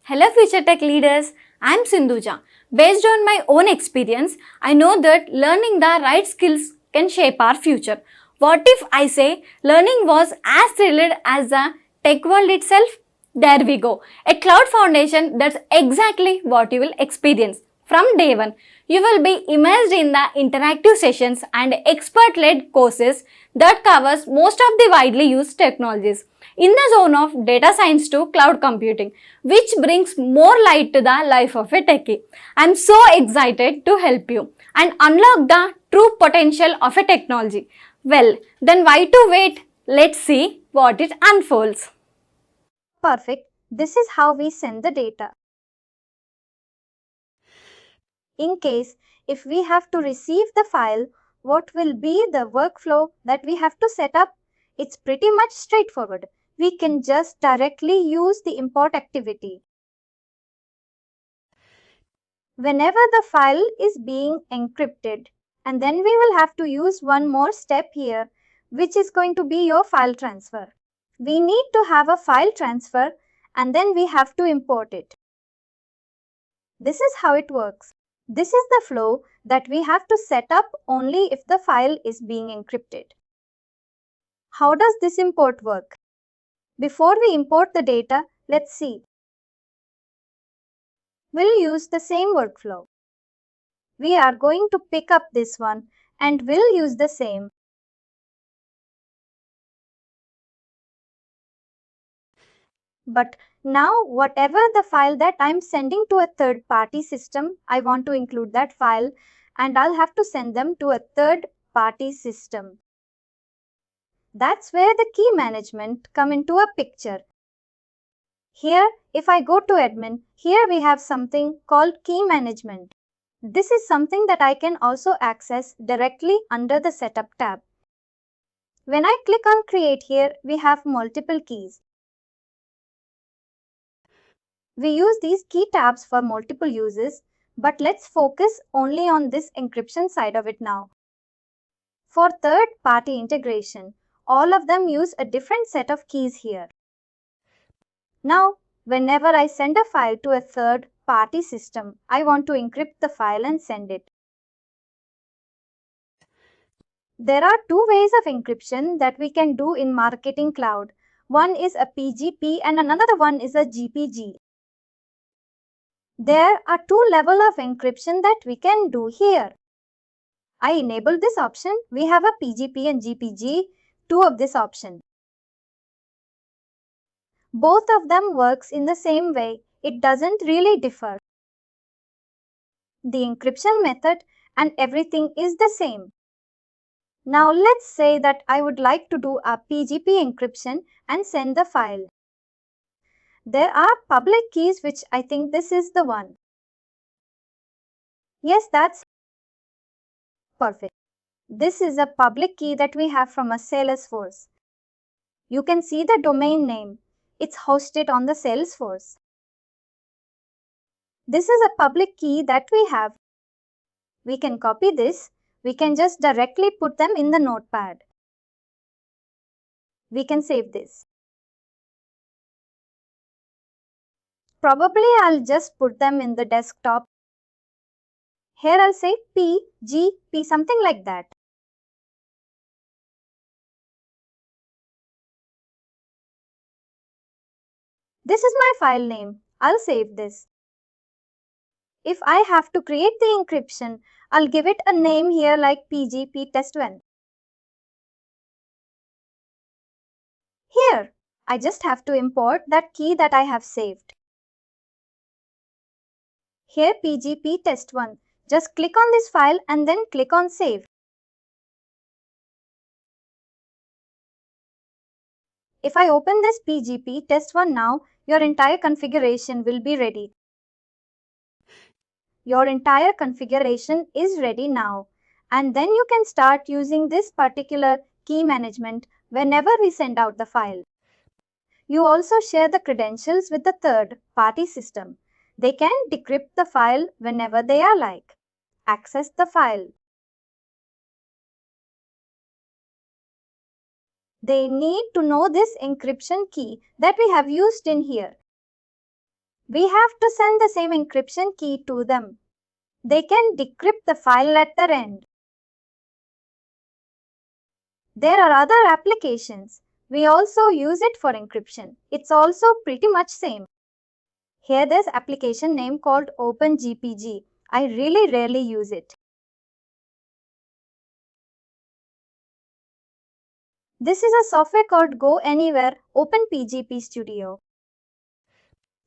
Hello future tech leaders, I'm Sindhuja. Based on my own experience, I know that learning the right skills can shape our future. What if I say learning was as thrilled as the tech world itself? There we go. A cloud foundation, that's exactly what you will experience. From day one, you will be immersed in the interactive sessions and expert-led courses that covers most of the widely used technologies in the zone of data science to cloud computing, which brings more light to the life of a techie. I'm so excited to help you and unlock the true potential of a technology. Well, then why to wait? Let's see what it unfolds. Perfect. This is how we send the data. In case if we have to receive the file, what will be the workflow that we have to set up? It's pretty much straightforward. We can just directly use the import activity. Whenever the file is being encrypted, and then we will have to use one more step here, which is going to be your file transfer. We need to have a file transfer and then we have to import it. This is how it works. This is the flow that we have to set up only if the file is being encrypted. How does this import work? Before we import the data, let's see. We'll use the same workflow. We are going to pick up this one and we'll use the same. But now whatever the file that I'm sending to a third-party system, I want to include that file and I'll have to send them to a third-party system. That's where the key management come into a picture. Here, if I go to admin, here we have something called key management. This is something that I can also access directly under the setup tab. When I click on create here, we have multiple keys. We use these key tabs for multiple uses, but let's focus only on this encryption side of it now. For third-party integration, all of them use a different set of keys here. Now, whenever I send a file to a third-party system, I want to encrypt the file and send it. There are two ways of encryption that we can do in Marketing Cloud. One is a PGP and another one is a GPG. There are two levels of encryption that we can do here. I enabled this option. We have a PGP and GPG, two of this option. Both of them works in the same way. It doesn't really differ. The encryption method and everything is the same. Now let's say that I would like to do a PGP encryption and send the file. There are public keys, which I think this is the one. Yes, that's perfect. This is a public key that we have from a Salesforce. You can see the domain name. It's hosted on the Salesforce. This is a public key that we have. We can copy this. We can just directly put them in the notepad. We can save this. Probably I'll just put them in the desktop. Here I'll say PGP, something like that. This is my file name. I'll save this. If I have to create the encryption, I'll give it a name here like PGP test1. Here, I just have to import that key that I have saved. Here PGP test1. Just click on this file and then click on save. If I open this PGP test1 now, your entire configuration will be ready. Your entire configuration is ready now. And then you can start using this particular key management whenever we send out the file. You also share the credentials with the third-party system. They can decrypt the file whenever they are like. Access the file. They need to know this encryption key that we have used in here. We have to send the same encryption key to them. They can decrypt the file at their end. There are other applications. We also use it for encryption. It's also pretty much same. Here there's application name called OpenGPG. I really rarely use it. This is a software called Go Anywhere OpenPGP Studio.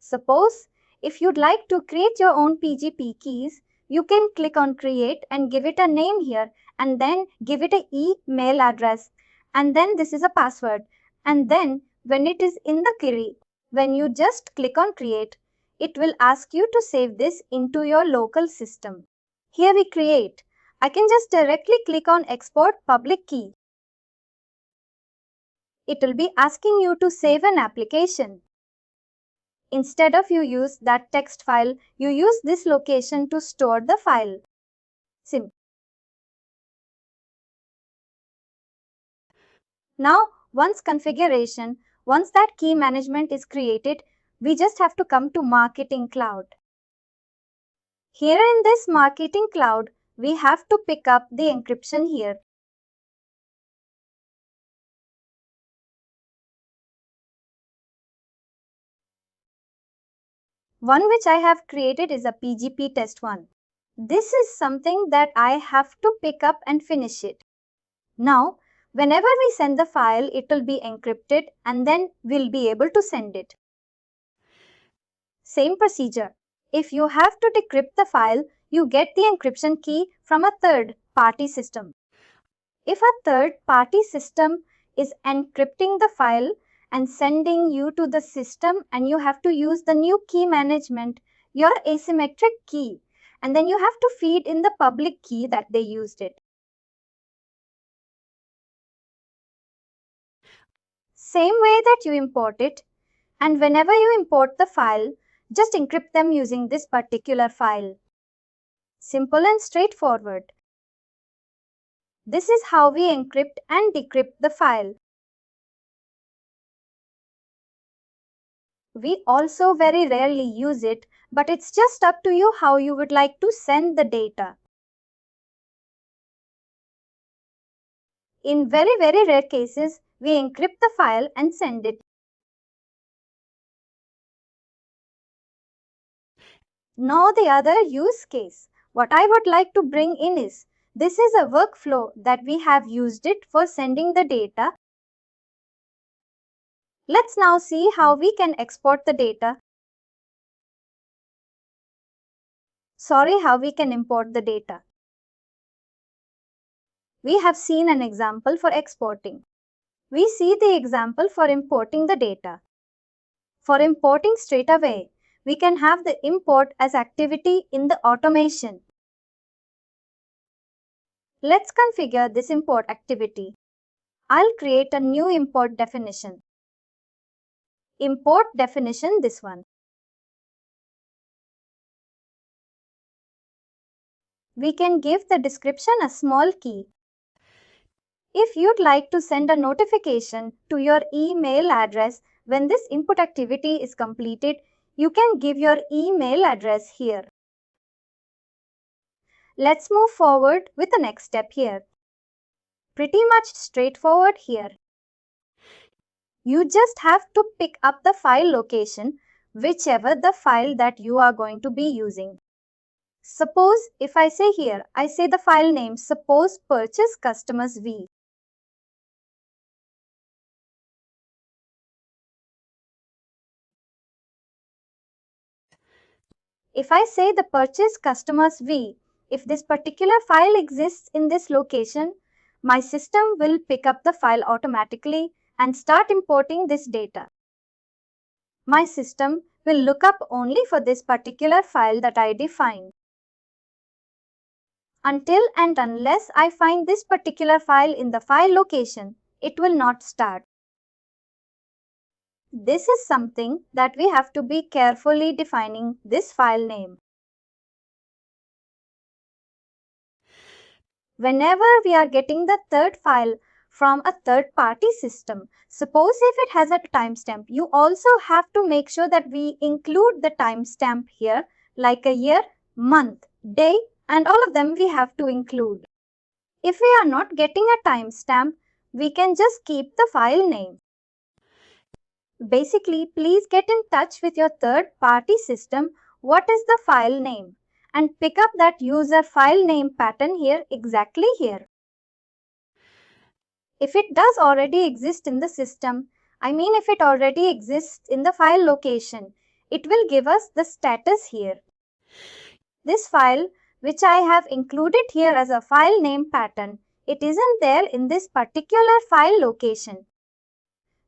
Suppose if you'd like to create your own PGP keys, you can click on create and give it a name here and then give it an email address and then this is a password and then when it is in the query, when you just click on create, it will ask you to save this into your local system. Here we create. I can just directly click on export public key. It will be asking you to save an application. Instead of you use that text file, you use this location to store the file. Now, once that key management is created, we just have to come to Marketing Cloud. Here in this Marketing Cloud, we have to pick up the encryption here. One which I have created is a PGP test one. This is something that I have to pick up and finish it. Now, whenever we send the file, it will be encrypted and then we'll be able to send it. Same procedure. If you have to decrypt the file, you get the encryption key from a third-party system. If a third-party system is encrypting the file and sending you to the system and you have to use the new key management, your asymmetric key, and then you have to feed in the public key that they used it. Same way that you import it, and whenever you import the file, just encrypt them using this particular file. Simple and straightforward. This is how we encrypt and decrypt the file. We also very rarely use it, but it's just up to you how you would like to send the data. In very rare cases, we encrypt the file and send it. Now the other use case. What I would like to bring in is, this is a workflow that we have used it for sending the data. Let's now see how we can export the data. How we can import the data. We have seen an example for exporting. We see the example for importing the data. For importing straight away, we can have the import as activity in the automation. Let's configure this import activity. I'll create a new import definition. Import definition, this one. We can give the description a small key. If you'd like to send a notification to your email address when this input activity is completed, you can give your email address here. Let's move forward with the next step here. Pretty much straightforward here. You just have to pick up the file location, whichever the file that you are going to be using. Suppose if I say here, I say the file name, suppose purchase customers V. If I say the purchase customers V, if this particular file exists in this location, my system will pick up the file automatically and start importing this data. My system will look up only for this particular file that I define. Until and unless I find this particular file in the file location, it will not start. This is something that we have to be carefully defining this file name. Whenever we are getting the third file from a third-party system. Suppose if it has a timestamp, you also have to make sure that we include the timestamp here, like a year, month, day, and all of them we have to include. If we are not getting a timestamp, we can just keep the file name. Basically, please get in touch with your third-party system. What is the file name? And pick up that user file name pattern here, exactly here. If it does already exist in the system, if it already exists in the file location, it will give us the status here. This file, which I have included here as a file name pattern, it isn't there in this particular file location.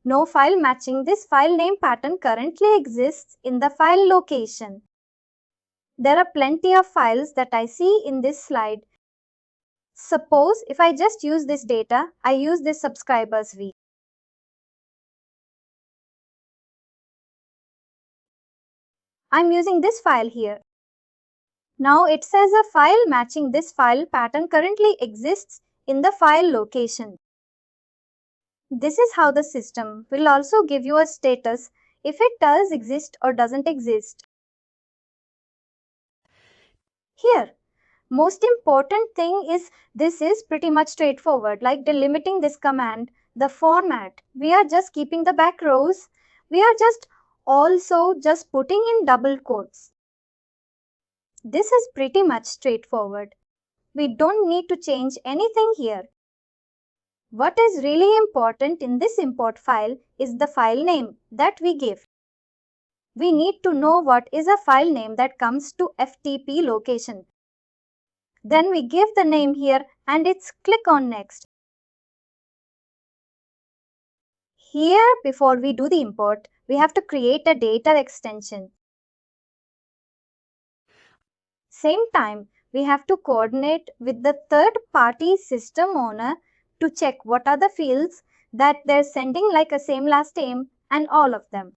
No file matching this file name pattern currently exists in the file location. There are plenty of files that I see in this slide. Suppose if I just use this data, I use this subscribers V. I'm using this file here. Now it says a file matching this file pattern currently exists in the file location. This is how the system will also give you a status if it does exist or doesn't exist. Here, most important thing is this is pretty much straightforward, like delimiting this command, the format. We are just keeping the back rows. We are just also just putting in double quotes. This is pretty much straightforward. We don't need to change anything here. What is really important in this import file is the file name that we give. We need to know what is a file name that comes to FTP location. Then we give the name here and it's click on next. Here, before we do the import, we have to create a data extension. Same time, we have to coordinate with the third-party system owner to check what are the fields that they're sending, like a same last name and all of them.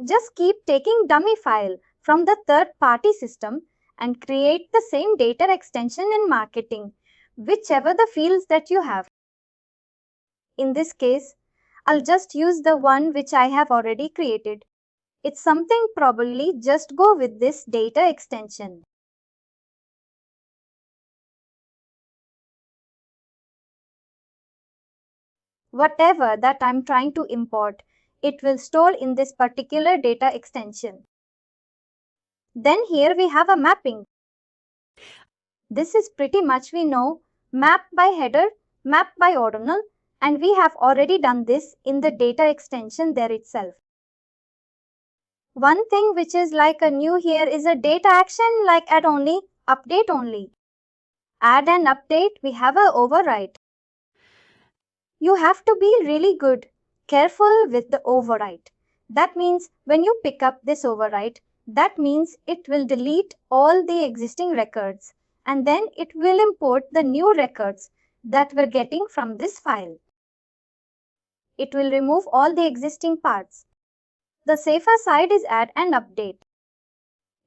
Just keep taking dummy file from the third-party system and create the same data extension in marketing, whichever the fields that you have. In this case, I'll just use the one which I have already created. It's something probably just go with this data extension. Whatever that I'm trying to import, it will store in this particular data extension. Then here we have a mapping. This is pretty much we know map by header, map by ordinal, and we have already done this in the data extension there itself. One thing which is like a new here is a data action like add only, update only. Add and update, we have a override. You have to be really good, careful with the override. That means when you pick up this override, that means it will delete all the existing records and then it will import the new records that we're getting from this file. It will remove all the existing parts. The safer side is add and update.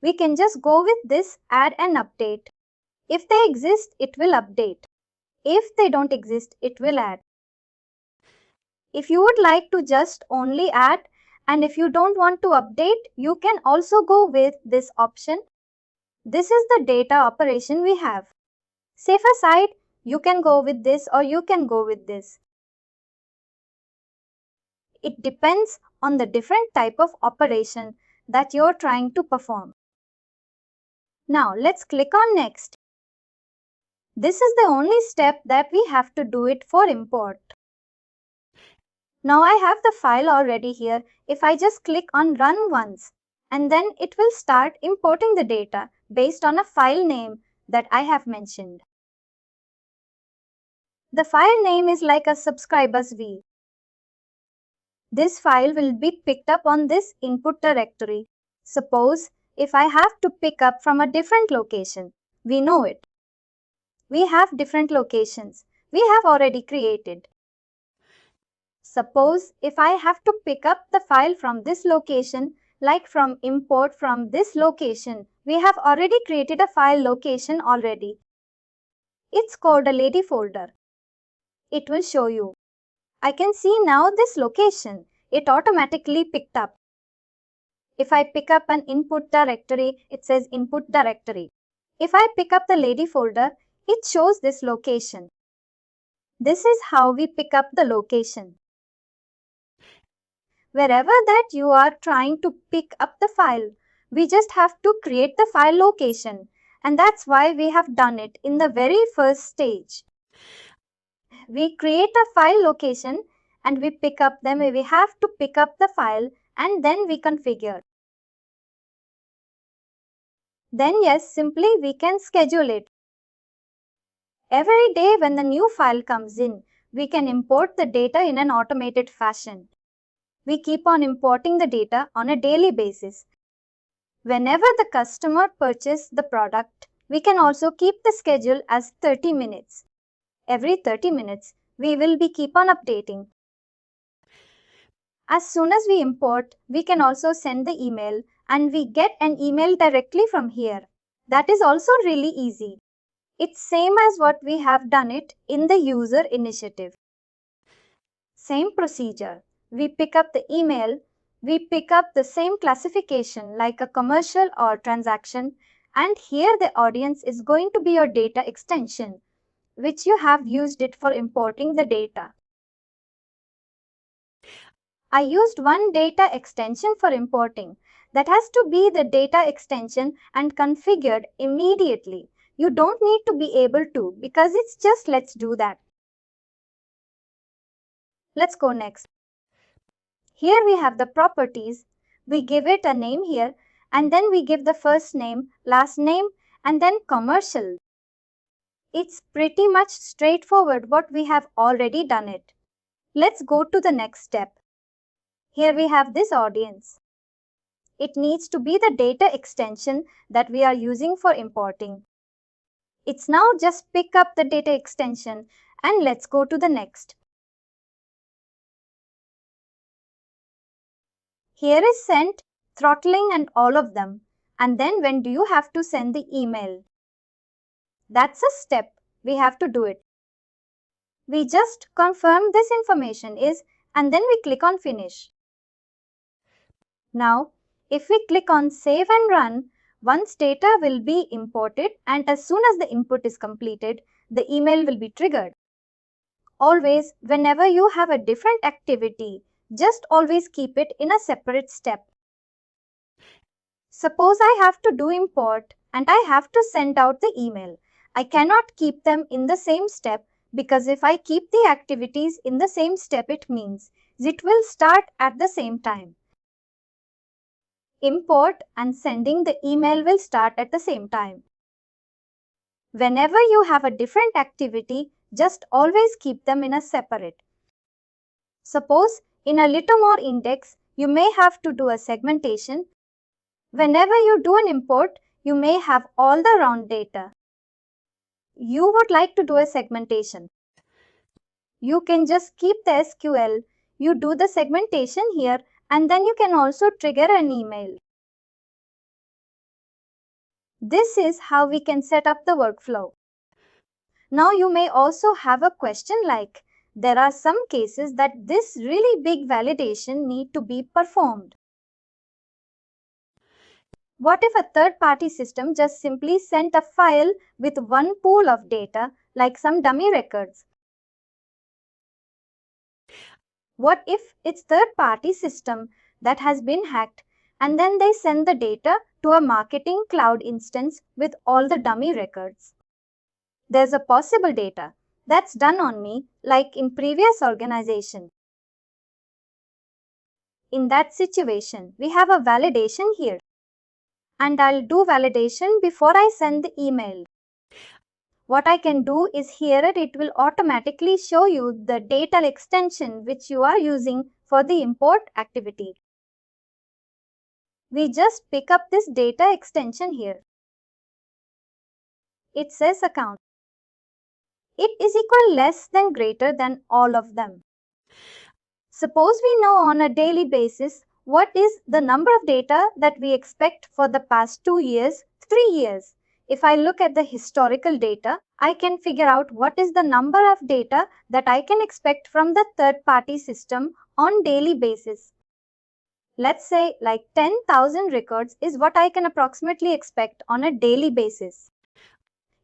We can just go with this add and update. If they exist, it will update. If they don't exist, it will add. If you would like to just only add and if you don't want to update, you can also go with this option. This is the data operation we have. Safer side, you can go with this or you can go with this. It depends on the different type of operation that you're trying to perform. Now let's click on next. This is the only step that we have to do it for import. Now I have the file already here. If I just click on run once, and then it will start importing the data based on a file name that I have mentioned. The file name is like a subscribers V. This file will be picked up on this input directory. Suppose if I have to pick up from a different location, we know it. We have different locations. We have already created. Suppose if I have to pick up the file from this location, like from import from this location, we have already created a file location already. It's called a lady folder. it will show you. I can see now this location. It automatically picked up. If I pick up an input directory, it says input directory. If I pick up the lady folder, it shows this location. This is how we pick up the location. Wherever that you are trying to pick up the file, we just have to create the file location, and that's why we have done it in the very first stage. We create a file location and we pick up them. We have to pick up the file and then we configure. Then yes, simply we can schedule it. Every day when the new file comes in, we can import the data in an automated fashion. We keep on importing the data on a daily basis. Whenever the customer purchases the product, we can also keep the schedule as 30 minutes. Every 30 minutes, we will be keep on updating. As soon as we import, we can also send the email and we get an email directly from here. That is also really easy. It's same as what we have done it in the user initiative. Same procedure. We pick up the email, we pick up the same classification like a commercial or transaction, and here the audience is going to be your data extension, which you have used it for importing the data. I used one data extension for importing. That has to be the data extension and configured immediately. You don't need to be able to because it's just let's do that. Let's go next. Here we have the properties. We give it a name here and then we give the first name, last name and then commercial. It's pretty much straightforward what we have already done it. Let's go to the next step. Here we have this audience. It needs to be the data extension that we are using for importing. It's now just pick up the data extension and let's go to the next. Here is sent, throttling and all of them. And then when do you have to send the email? That's a step. We have to do it. We just confirm this information is and then we click on finish. Now, if we click on save and run, once data will be imported and as soon as the input is completed, the email will be triggered. Always, whenever you have a different activity, just always keep it in a separate step. Suppose I have to do import and I have to send out the email. I cannot keep them in the same step because if I keep the activities in the same step, it means it will start at the same time. Import and sending the email will start at the same time. Whenever you have a different activity, just always keep them in a separate. Suppose in a little more index, you may have to do a segmentation. Whenever you do an import, you may have all the round data. You would like to do a segmentation. You can just keep the SQL, you do the segmentation here and then you can also trigger an email. This is how we can set up the workflow. Now you may also have a question like, there are some cases that this really big validation need to be performed. What if a third-party system just simply sent a file with one pool of data like some dummy records? What if it's third-party system that has been hacked and then they send the data to a marketing cloud instance with all the dummy records? There's a possible data that's done on me like in previous organization. In that situation, we have a validation here. And I'll do validation before I send the email. What I can do is here it will automatically show you the data extension which you are using for the import activity. We just pick up this data extension here. It says account. It is equal less than greater than all of them. Suppose we know on a daily basis what is the number of data that we expect for the past 2 years, 3 years. If I look at the historical data, I can figure out what is the number of data that I can expect from the third-party system on daily basis. Let's say like 10,000 records is what I can approximately expect on a daily basis.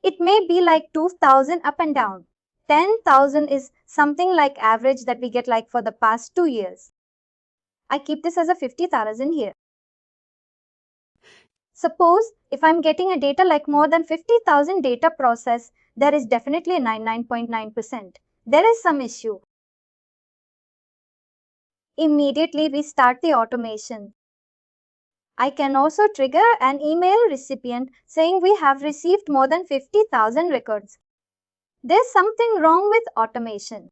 It may be like 2,000 up and down. 10,000 is something like average that we get like for the past 2 years. I keep this as a 50,000 here. Suppose if I'm getting a data like more than 50,000 data process, there is definitely a 99.9%. There is some issue. Immediately we start the automation. I can also trigger an email recipient saying we have received more than 50,000 records. There's something wrong with automation.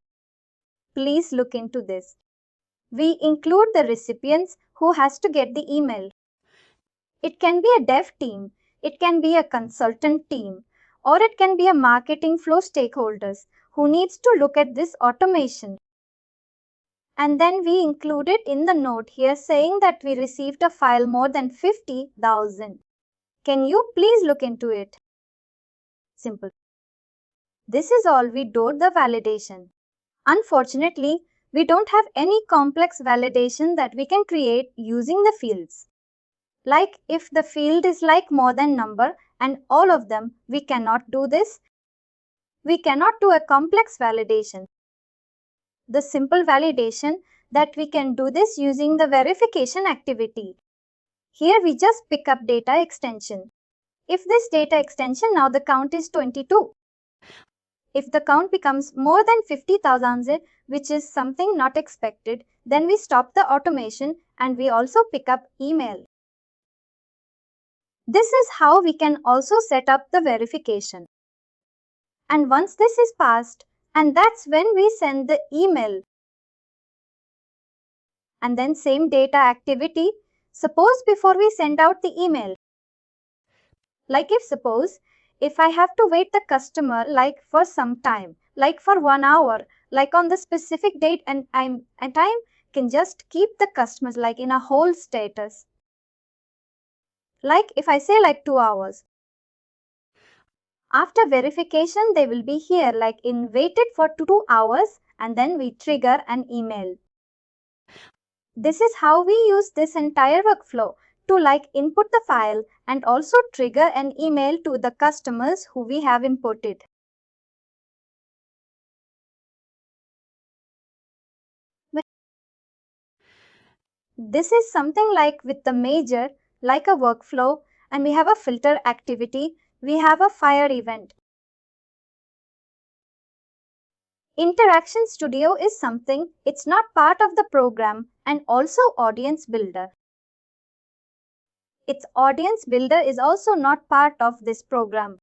Please look into this. We include the recipients who has to get the email. It can be a dev team, it can be a consultant team, or it can be a marketing flow stakeholders who needs to look at this automation. And then we include it in the note here saying that we received a file more than 50,000. Can you please look into it? Simple. This is all we do the validation. Unfortunately, we don't have any complex validation that we can create using the fields. Like if the field is like more than number and all of them, we cannot do this. We cannot do a complex validation. The simple validation that we can do this using the verification activity. Here we just pick up data extension. If this data extension now the count is 22. If the count becomes more than 50,000, which is something not expected, then we stop the automation and we also pick up email. This is how we can also set up the verification. And once this is passed, and that's when we send the email. And then same data activity, suppose before we send out the email. Like if I have to wait the customer like for some time, like for 1 hour, like on the specific date and time can just keep the customers like in a hold status. Like if I say like 2 hours. After verification, they will be here like in waited for 2 hours and then we trigger an email. This is how we use this entire workflow to like input the file and also trigger an email to the customers who we have imported. This is something like with the major, like a workflow, and we have a filter activity, we have a fire event. Interaction Studio is something, it's not part of the program and also audience builder. Its audience builder is also not part of this program.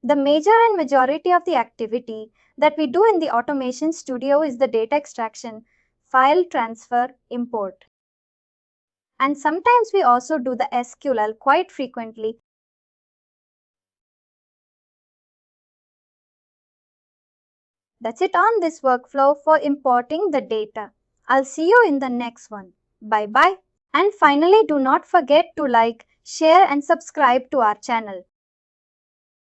The major and majority of the activity that we do in the Automation Studio is the data extraction, file transfer, import. And sometimes we also do the SQL quite frequently. That's it on this workflow for importing the data. I'll see you in the next one. Bye bye. And finally, do not forget to like, share and subscribe to our channel.